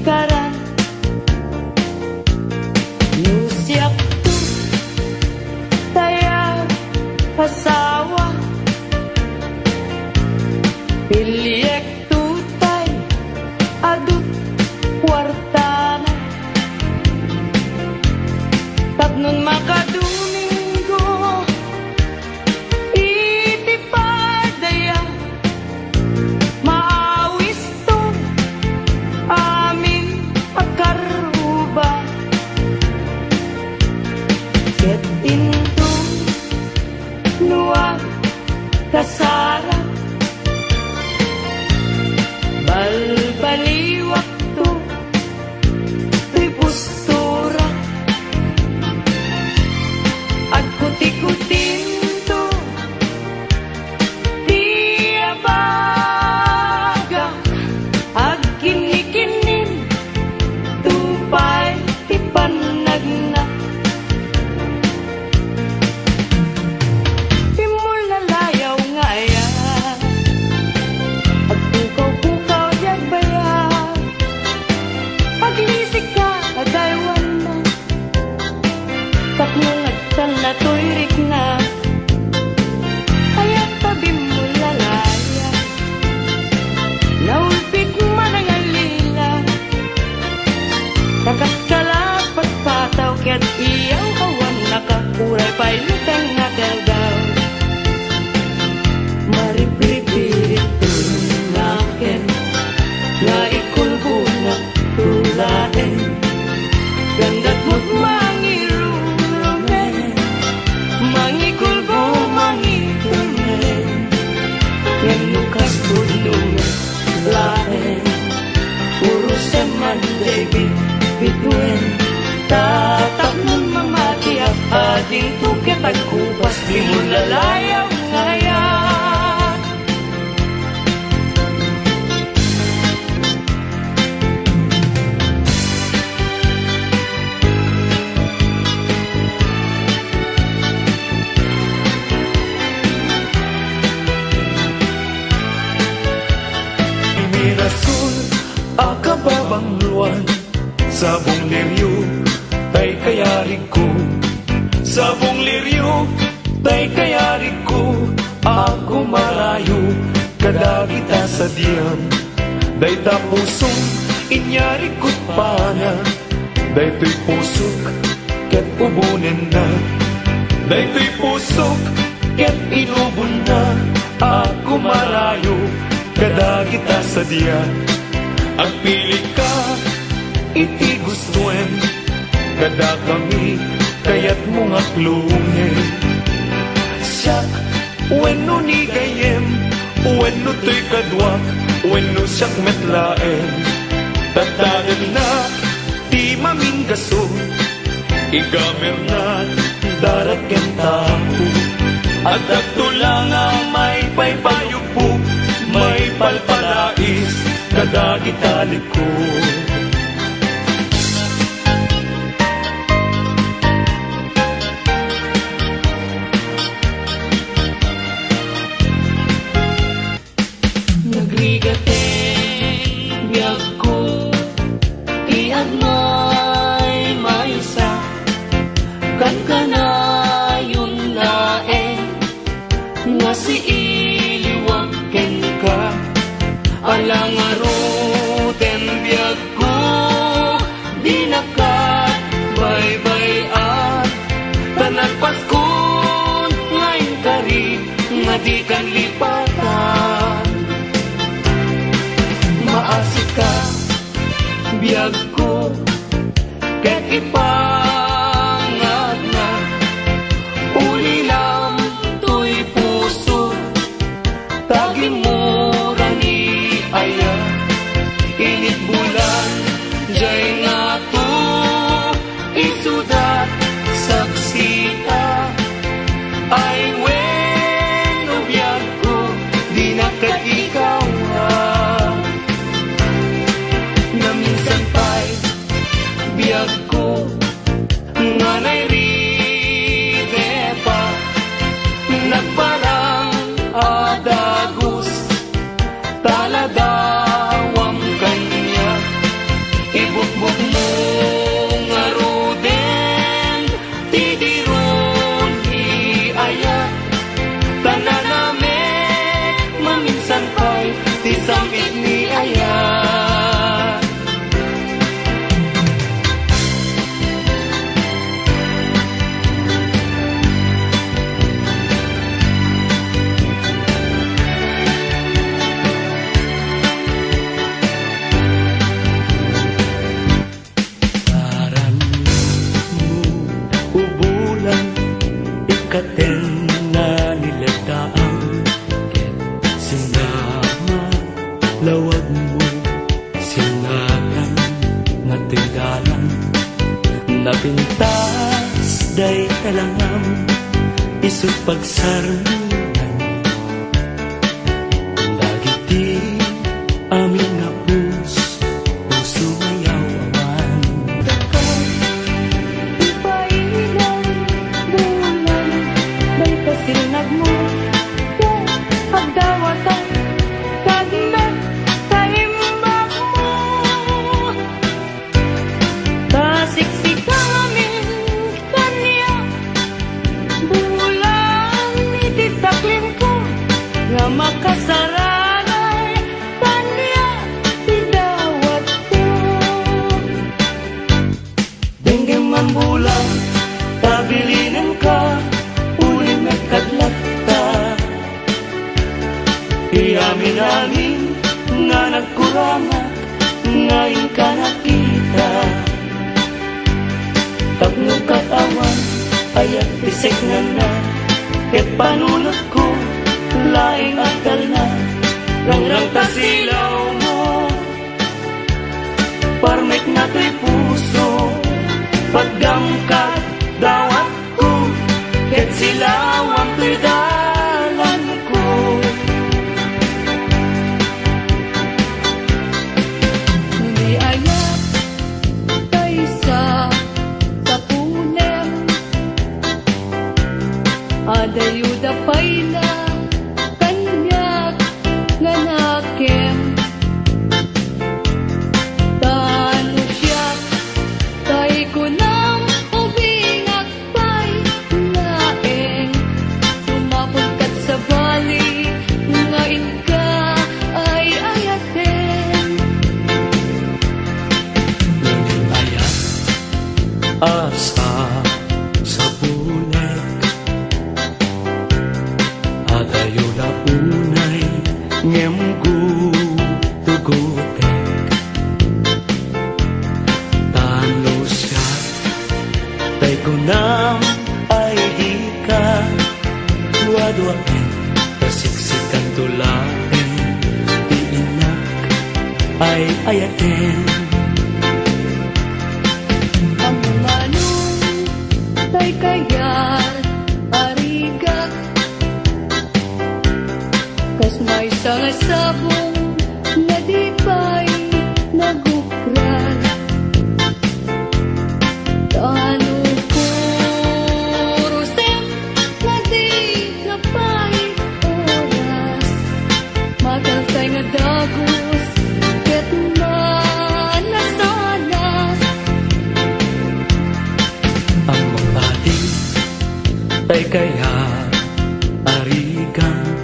karan nusiak tu tayag asawa piliyek tutay adut kwartana tapnon makadomingo itipadaya maawis to amin akaruba ketinto nuwag kasara balbaliwak to tuy postura at kuti-kutin to di abaga ag kinikinin tupay ipanagna timul na layaw ngaya at pukaw-pukaw diag baya paglisik ka agaywan na tapnong agtan na tuyrik na kaya't tabi mo lalaya naulpit man ang alila nakakalapat pataw kaya't iyaw kawan nakakuray pa'y lutang nakagaw maripripirit tunakin nga ikulbuna tulain gandat mo't mangirurumen mangikulbo mangitumen yan lukas tulungan lain puro seman David bituin tatak nun mamati at ading tukit at kupas di mo lalayaw ngayon Rasul akababang luan sabong liryo tay kayari ko sabong liryo tay kayari ko ako malayo kadagita sa diyam day tapusong inyari ko't pana day to'y pusok ket ubunin na day to'y pusok ket inubon na ako malayo kadagita sa diya ang pili ka iti gustuen kada kami kayat mong aklungin siyak wenno ni gayem wenno to'y kadwak wenno siyak metlaen tatagan na di maminggaso igamer na darat ken tao at agtulang ang may paypayupo may palpalais kadagita likod nagrigateng biyag ko iad may maysa kan kanayon laeng nga si iliwag ken ka alang aruten biyag ko di nakat bay-bayan tanag paskon ngayon kari nga di kan lipatan maasik ka biyag ko ket ipangat na uli lang to'y puso tagi mo aya init bulan jay nga to isudat saksita ay wenno biyag ko di nakatikaw na minsan pa'y biyag ko nga nairide pa nagparang adagos taladawang kanya tindalan napintas day talangam isut pagsarnan dagiti amin nga puso mayawan Dakay, ipailan, bulan, may pasinag mo. Yan, pagdawatan, kagmet, kaimbak mo. Kasiksik amin, kanya, bulan, ititaklin ko, nga makasaranay, kanya, idawat ko. Dengue man bulan, tabilinan ka, uling nagkadlat ta. Iamin-amin nga nagkurangat, ngayon ka nakita. Tapno katawan, ayat bisik na, ket panunot ko, laing akal na, rangrang tasilaw mo. Parmek na to'y puso, pagdamkat dawat ko, ket silawang to'y dalan ko. Hindi ayat tayo sa punem, adayuda pa'y na kanyak nga nakem. Tano siya tay ko nang ubingak pa'y naeng, sumapulkat sa bali ngayon ka ay ayaten. Ayat asa sa bunek, adayo na unay ngem tugutek. Tano siya tay kunam ay di ka duwa-duwain, kasiksikan tulain, di inak ay ayaten. Ang manong tay kayat arigak, kas may sangasabong na di pa'y nagukran. Tano kurusem na di na pa'y oras, mataltay nga dagos ket manasanas. Ang magbating tay kaya arigang,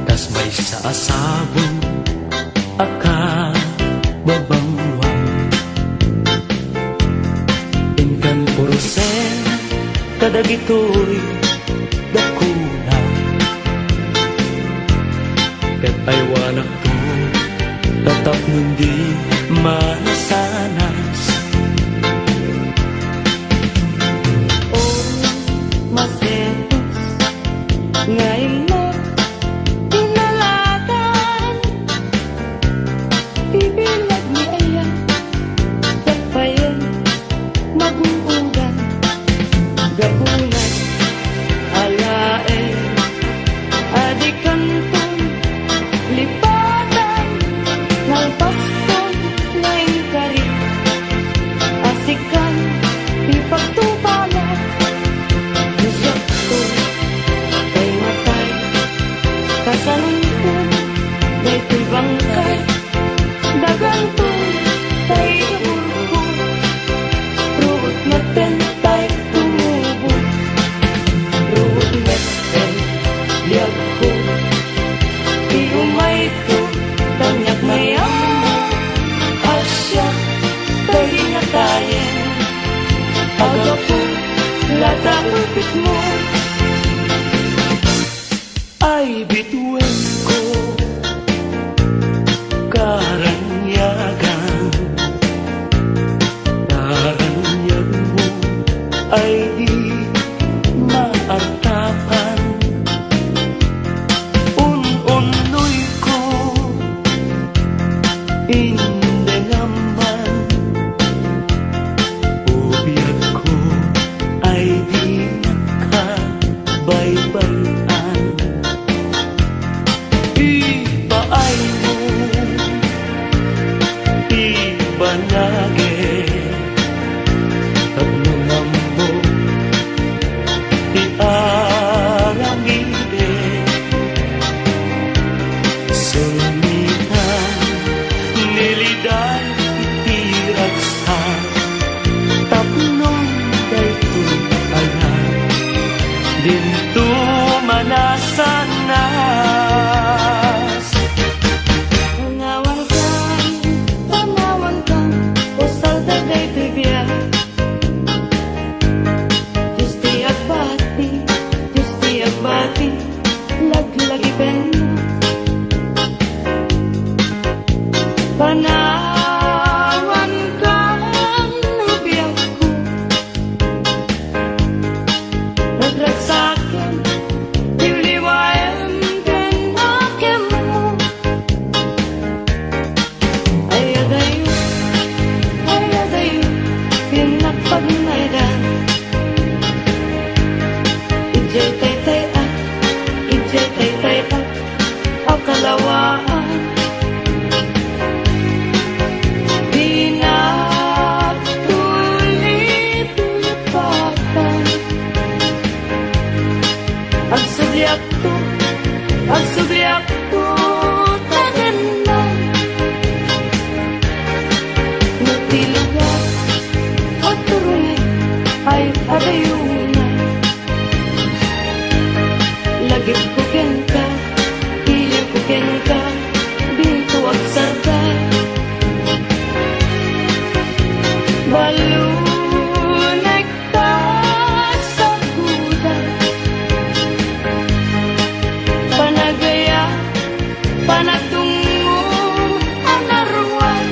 tas may sa asabong aka babangwang. Inkan purusen kadagitoy dakuna, ket ay wanak to tatap nundi manasanas. Oh, masetos, ngayon mo inalatan, ibilag ni ayan, tapayan, mag-uugan, gabunan, alaen, adikanton, lipatan, ng paston, ngayon karit, asikan, ipagtubalan, nisyak ko, kay matay, kasalunton, day ko'y bangkay, daganton, tay naburko, ruot natin, tay tumubo, ruot natin, liyag ko, iumay ko, tanyak mayam, asya, tay natayin, agapo, lata upit mo, Ay bituin ko karanyagan, karanyan mo ay di maartapan. Un-unoy ko, hindi Panawan kang nabiyag ko, nagrasakin, liwayan kan akin mo. Ayadayo, pinagpagnaydan. Ijay tay-tay at, ijay tay-tay at, ang kalawaan. Ang subliak ko tagan na natilugan o turunay ay adayuna. Lagip ko ken ka, iliw ko ken ka, binto ang sarday. Balunay ka sa guday, panagaya, panatungo ang naruan.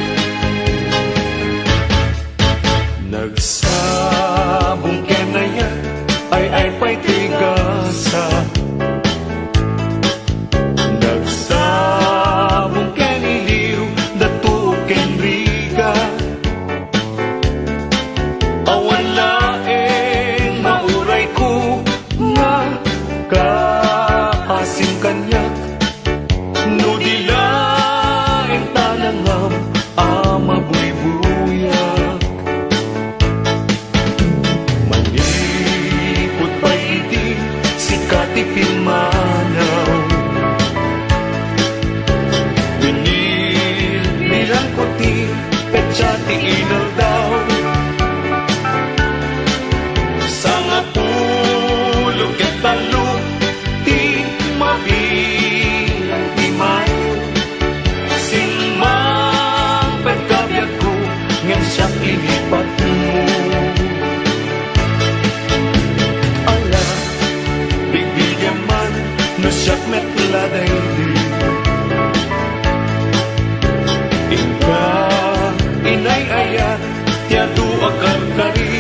Nagsabong kenaya ay pa'y tigasa. Nagsabong keniliw datu ken riga. Awan laeng mauray ko nga kaasim kanyak. No dilaeng tanangam ama buy-buyak. Manipot pa iti sikati pilmanaw. Binilbilang ko ti petsati inal daw. Sanga pulog at talo ti mabilang ti mayo. Simang pagkabiyag ko ngan siyang ilipat mo. Ala, bigbilya man no siyak metladay di. Ika, inay-aya, tiyado akar-kari.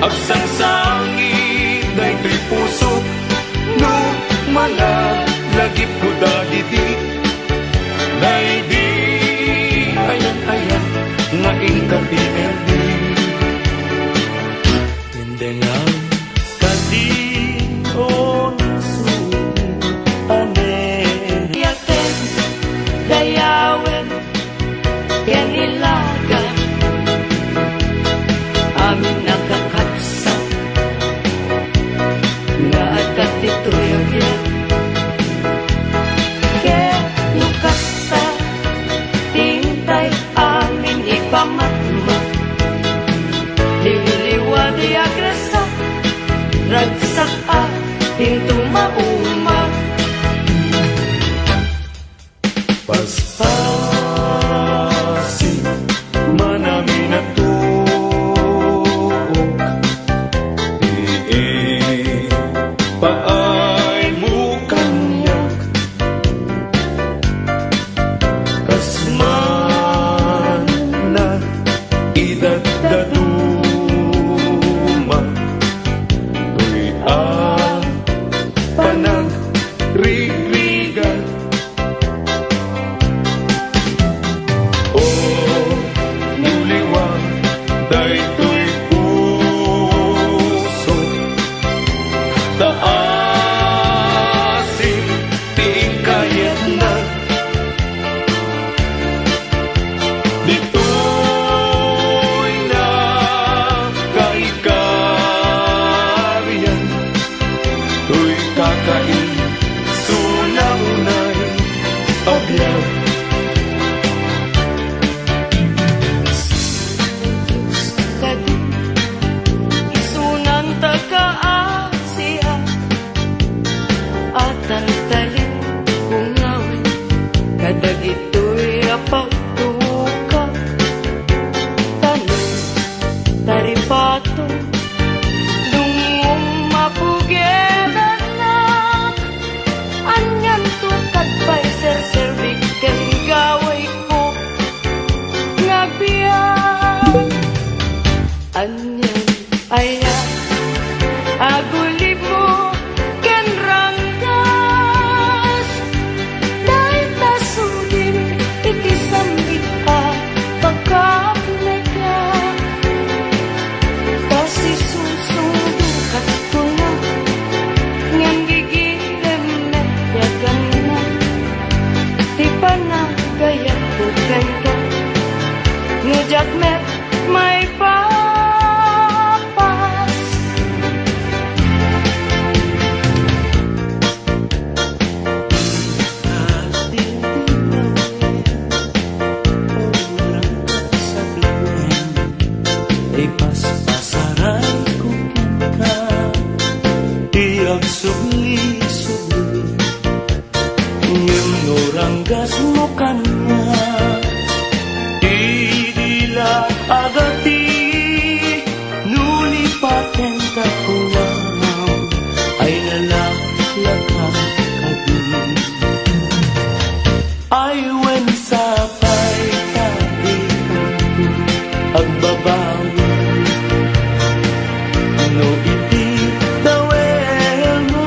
Agsangsangit day to'y puso, no malalagip ko dagiti. Day di ayan-ayan nga ingkati-erdi. Hindi lang kadion sulit ane. Yaten, dayawen, kanilagan, amin nakakapsa, nga agad ito'y yan. Ke lukasta, tintay amin ipamatma, liwliwa di agresa, ragsak ating tumauma. Paspasin manami na tuok. Paay mo kanyak. Kasman na idadaduma. Tuy panagrigan. O nuliwang daytoy puso. Taasim tiing kayat na. Dito'y nakaikaryan. To'y kakain sunanay abyan. Kadi, isunan taga-Asia, at ang talim kung ngawin, kadag ito'y apagtuka. Tanong, taripato, dungong mapugedan na, anyan tukad pa'y serservik. gas mo ka na. Idila agati nulipaten ka kulang ay nalaklakang kadin. Ay when sapay tabi agbabawi no iti dawel mo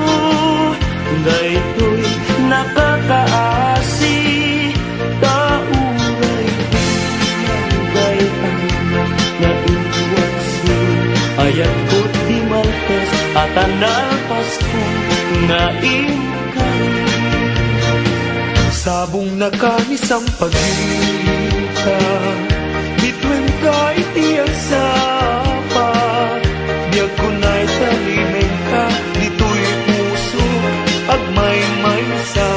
daytoy nakakaasi tauray dinagay ang naiwasi ayat ko di maltes at analpas ko naimkay sabong nakanis ang pagkita bitwen ka iti ang sapa biyag ko na'y talimen ka dito'y puso agmay-may sa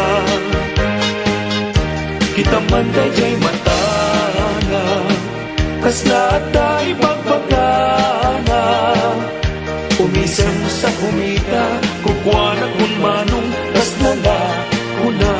kita man dayjay matana kasla at tayo pagbagana umisem sa humita kukwanak kung manong kasla na kuna.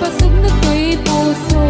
Pasog na ko'y puso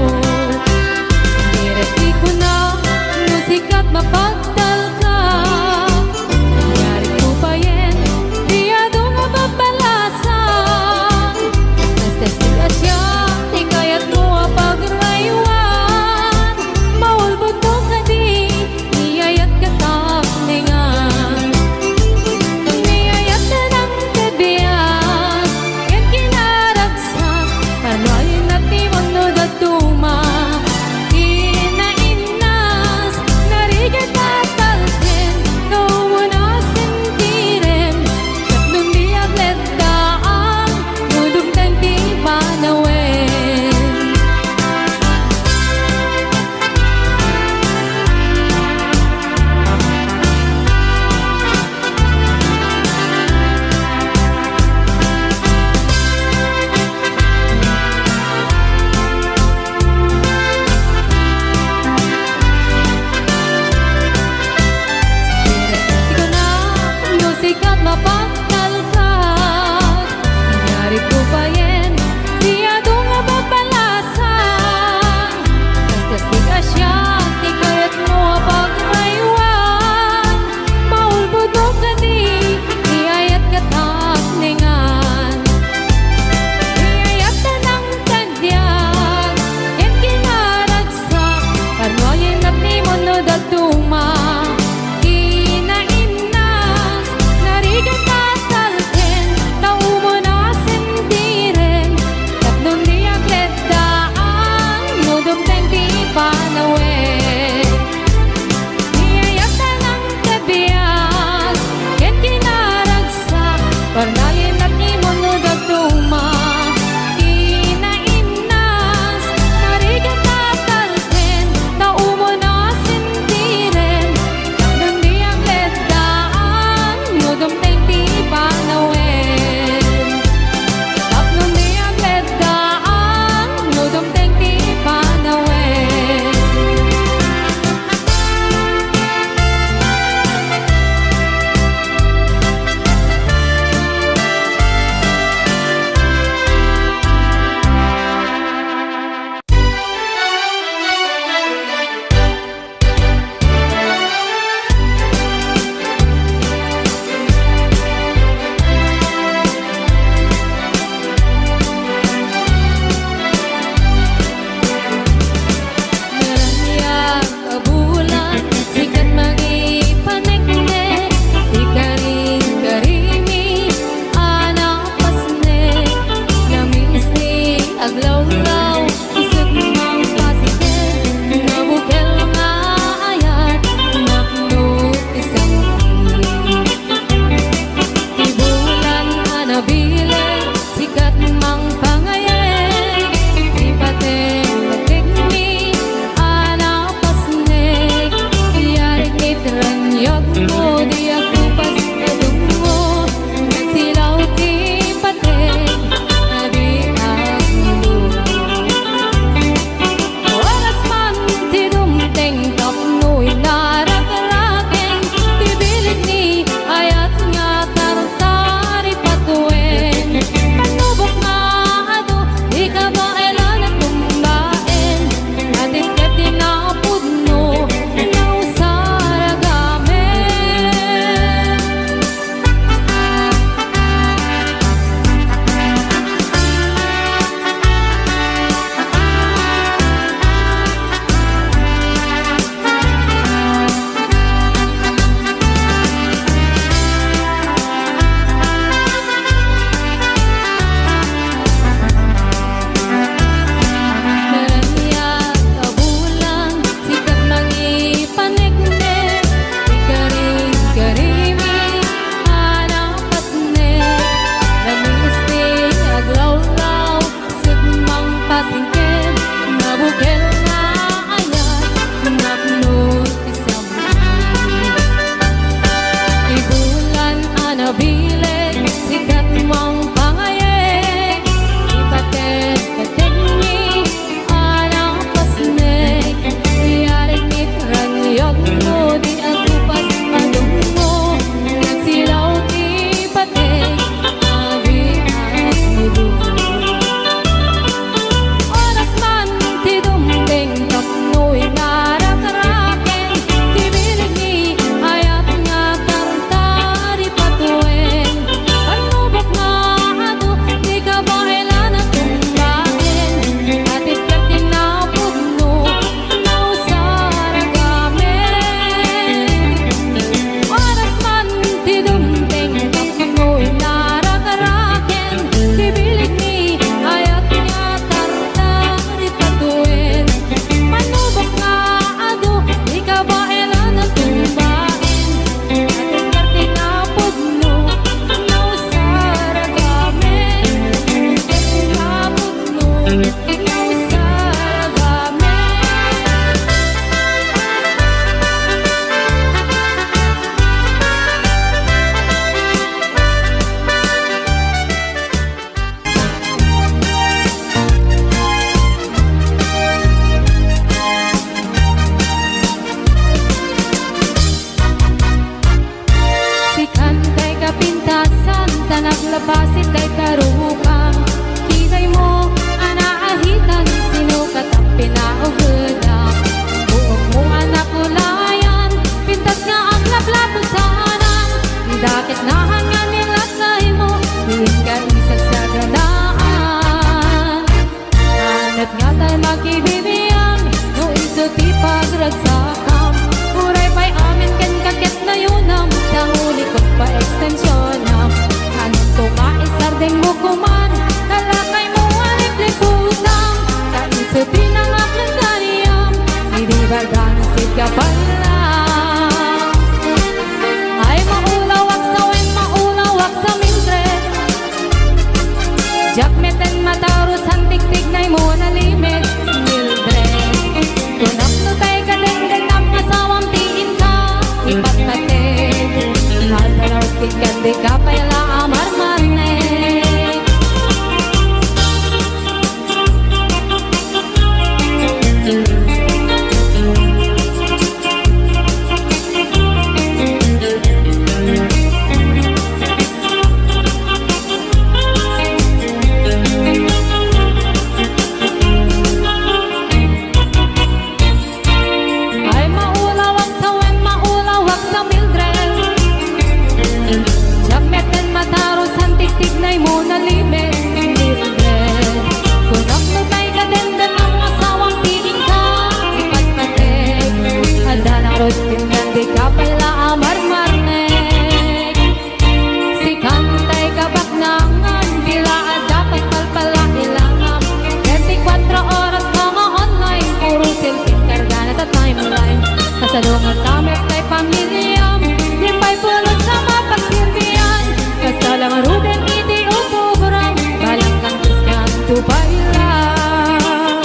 Sadungan kami kay pamilyam, di pa'y pulot sa mapagsilbihan. Kasalang ruden iti o program, balang kang kiskan tupay lang.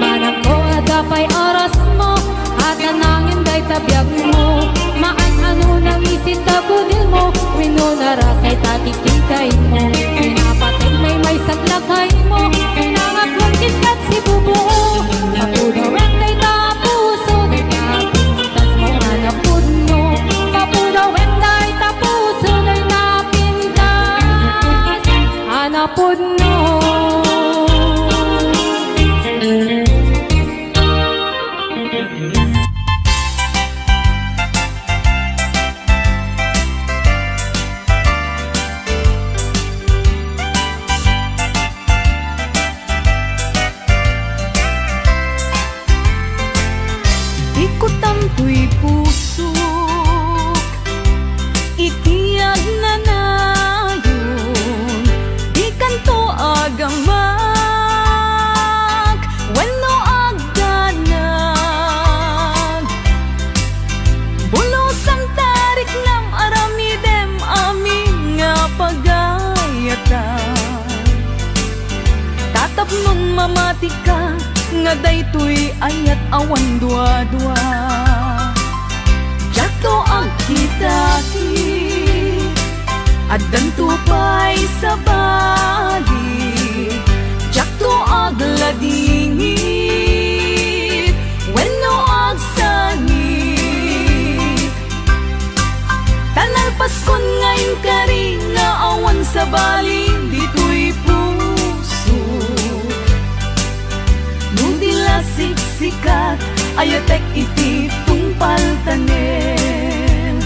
Manang ko adapay oras mo, at anangin day tabiyag mo. Maan-ano nang isit tabudil mo, winunarasay tatikitay mo. Pinapatid may saglakay mo, pinangaklong kitkat si bubuo. Mapudawen day tapuso, day napintas mo anapud mo. Mapudawen day tapuso, day napintas anapud mo. Ikutamto'y puso, itiyag na nayon, di kanto agamak, wenno agdanag. Bulos ang tarik ng aramidem aming nga pagayatan. Tatapnon mamati ka, nga daytoy ayat awan dua-dua. Jato ang kitaki, addan tupay sa bali. Jato ag ladingit, wenno ag sangit. Tanal paskon ngayon kari nga awan sa bali, dito'y puso. Nudila siksikat, ayatek iti tungpal tanen.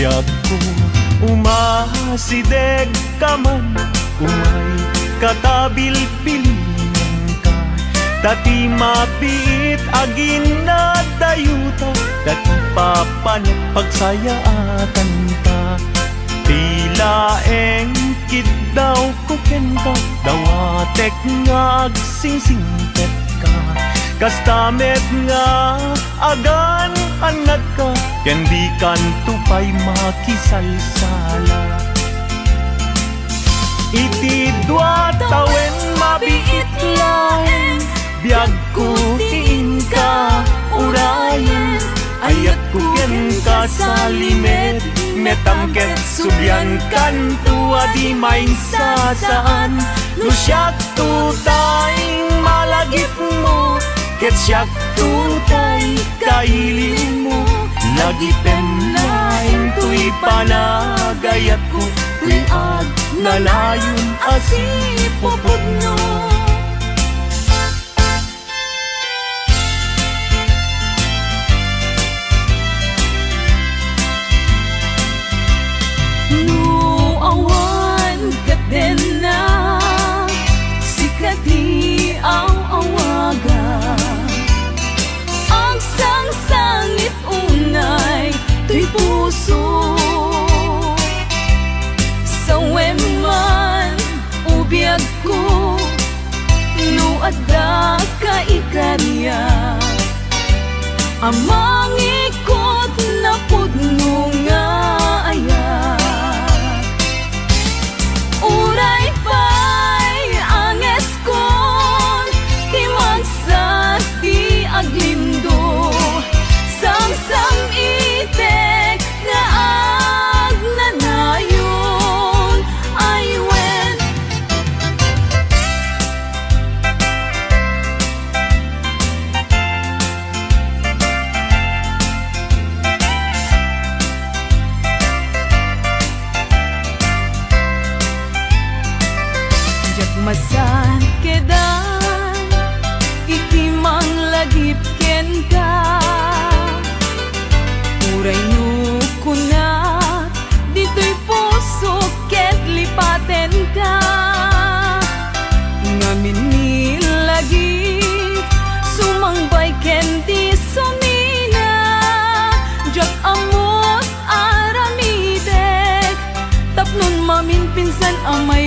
Biyag ko umasideg ka man, umay katabil-bilinan ka. Dati mabit agin na dayuta, dati papanat pagsayaatan ka. Tila engkit daw kuken ka, dawatek nga agsingsingpet ka. Kastamet nga agan anad ka, ken di kan tupay makisalsala. Iti dua tawen mabiit laeng, biyag ko tiin ka urayan. Ayat ko ken ka sa limed, metangket subyan kan tua di main sasaan. Lusyak tutay malagip mo, ket syak tutay kailin mo. Lagi penlaeng tuy panagayat ko, liag nalayon asipupod no. Awan kaden na sikati ang awaga, ang sangsangit unay tuy puso. Sa weman ubiyag ko, no adda ka ikarya, amang ikot na pudno nga ayan. Uray pa'y anges kon, di magsat di aglindo. Sang-sang itek nga agnanayon ay wen. amay